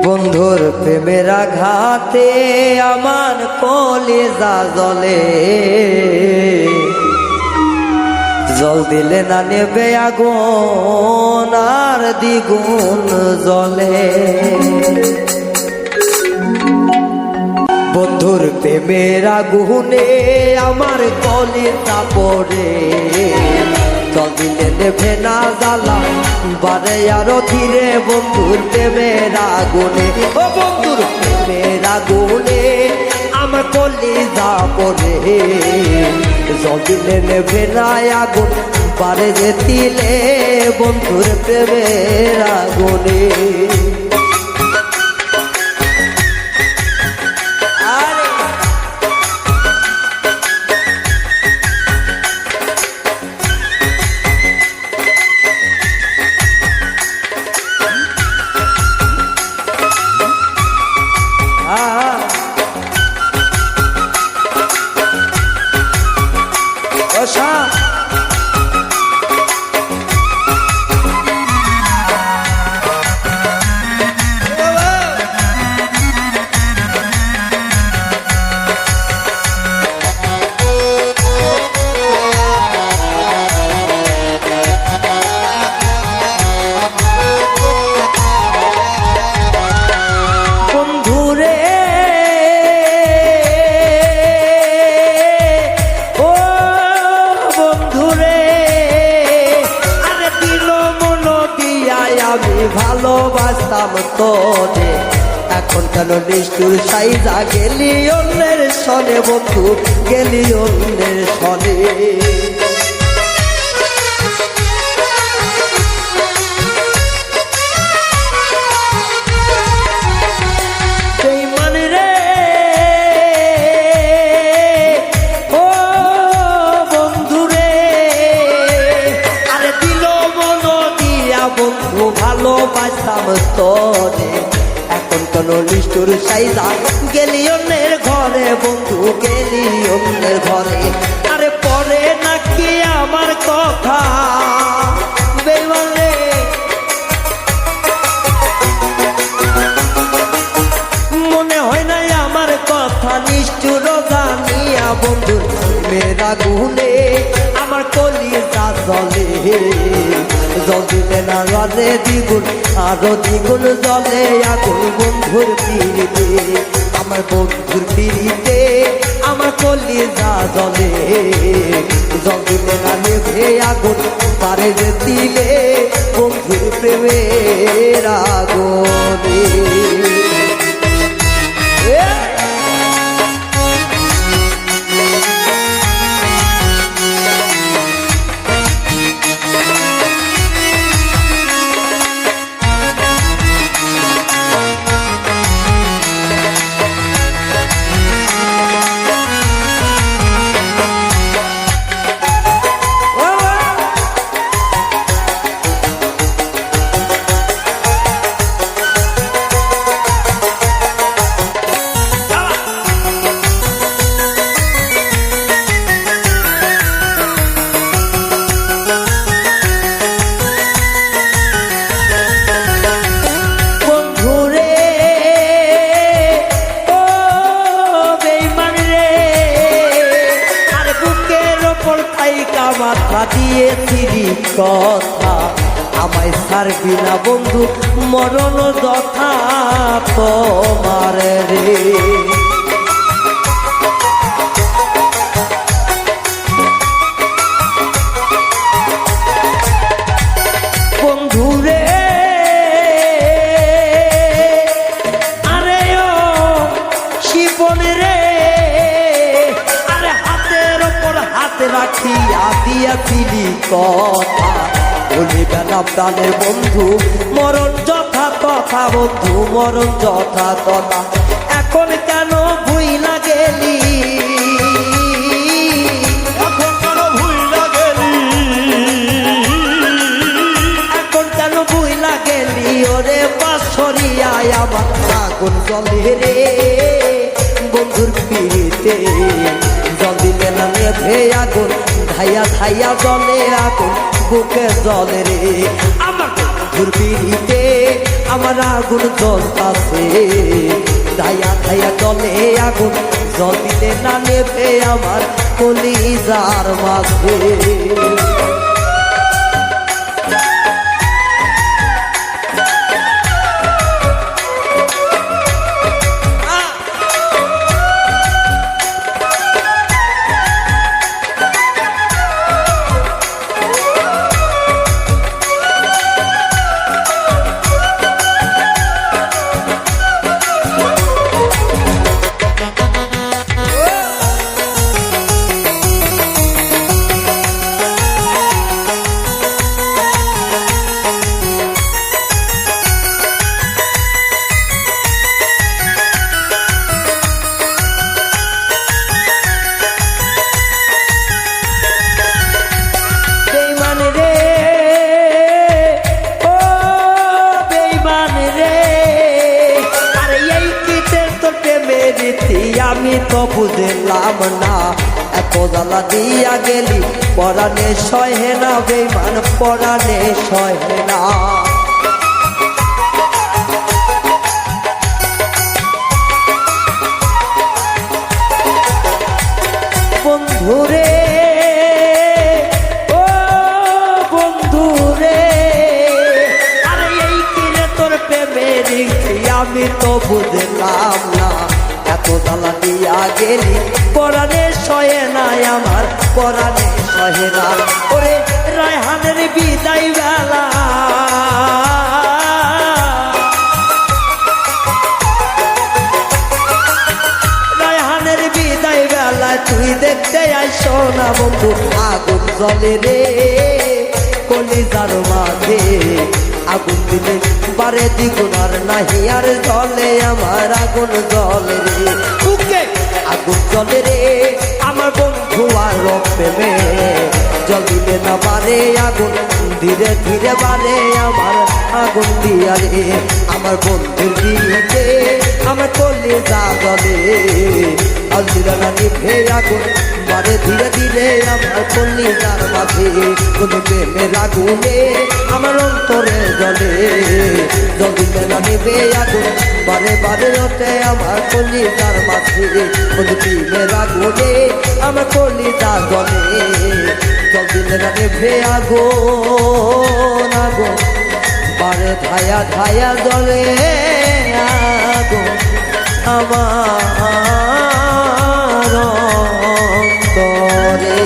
বন্ধুর প্রেমের আঘাতে আমার কলিজা জ্বলে, জল দিলে না নেবে আগুন আর দ্বিগুণ জ্বলে। বন্ধুর প্রেমের আগুনে আমার কলিজা পড়ে, জল দিলে নেবে না জ্বালা বারে আরো ধীরে। বন্ধুর প্রেমের আগুনে, ও বন্ধুর প্রেমের আগুনে আমার কলিজা পড়ে, জল দিলে নেবে না আগুন বারে যে দিলে। বন্ধুর প্রেমের আগুনে ভালোবাসতাম তোরে, এখন কেন নিষ্ঠুর সাইজা গেলি অন্যের সনে। বন্ধু গেলি অন্যের সনে, বেঈমান রে ও বন্ধু রে, আরে দিল মন দিয়া বন্ধু ভালোবাসতাম তোরে, এখন কোন নিষ্ঠুর সাইজা গেলি অন্যের ঘরে। বন্ধু গেলি অন্যের ঘরে, আরে পরে নাকি আমার কথা বেঈমান রে, মনে হয় নাই আমার কথা নিষ্ঠুর জানিয়া। বন্ধুর মেয়েরা গুনে আমার কলিজা জ্বলে, জল দিলে না জ্বলে দ্বিগুণ আরো দ্বিগুণ জ্বলে আগুন। বন্ধুর পিড়িতে আমার বন্ধুর পিড়িতে আমার কলিজা জ্বলে, জল দিলে না নেভে আগুন পারে যে দিলে। বন্ধুর প্রেমের আগুনে মাথা দিয়েছিলি কথা, আমায় ছাড়বি না বন্ধু মরণ যথা তোমার রে। বন্ধু রে আরে ও শিবন রে, আরে হাতের ওপর হাত রাখিয়া দিয়াছিলি কথা, বলিবে না প্রাণের বন্ধু মরণ যথা তথা। বন্ধু মরণ যথা তথা, এখন কেন ভুইলা গেলি, এখন কেন ভুইলা গেলি, এখন কেন ভুইলা গেলি। ওরে বাঁশরিয়ায় আমার আগুন জ্বলে রে, বন্ধুর পিড়িতে জল দিলে না নেভে আগুন, ধাইয়া ধাইয়া জলে আগুন বুকে জলে রে। আমার বন্ধুর পিড়িতে আমার আগুন জ্বলতাছে, ধাইয়া ধাইয়া জলে আগুন, জল দিলে না নেবে আমার কলিজার মাঝে। আমি তো বুঝলাম না, এত জ্বালা দিয়া গেলি পরাণে সহে না বেঈমান, পরাণে সহে না। বন্ধুরে ও বন্ধুরে, আরে এই কিরে তোর প্রেমের আমি তো বুঝলাম না, এত জ্বালা দিয়া গেলি পরাণে সহে নাই আমার, পরাণে সহে না। ওরে রায়হানের বিদায় বেলা, রায়হানের বিদায় বেলা তুই দেখতে আইসো না বন্ধু, আগুন জ্বলে রে কলিজার মাঝে, আগুন দিলে বারে দ্বিগুণ আর নাহি আর জলে আমার আগুন জলে রে, বুকে আগুন জলে রে আমার বন্ধু আর প্রেমে, জল দিলে না বারে আগুন, ধীরে ধীরে বারে আমার আগুন দিয়া রে, আমার বন্ধুর দিকে আমার কলিজা জলে, আজ দিলে না নিভে আগুন, বারে ধীরে ধীরে আমার কলিজার মাঝে, কোন প্রেমের আগুনে আমার অন্তরে জলে, জল দিলে না নিভে আগুন, বারে বারে ওঠে আমার কলিজার মাঝে, কোন প্রেমের আগুনে আমার কলিজা জলে, জল দিলে না নিভে আগুন, আগুন বারে ধায়া ধায়া জলে আগুন আমার অন্তরে।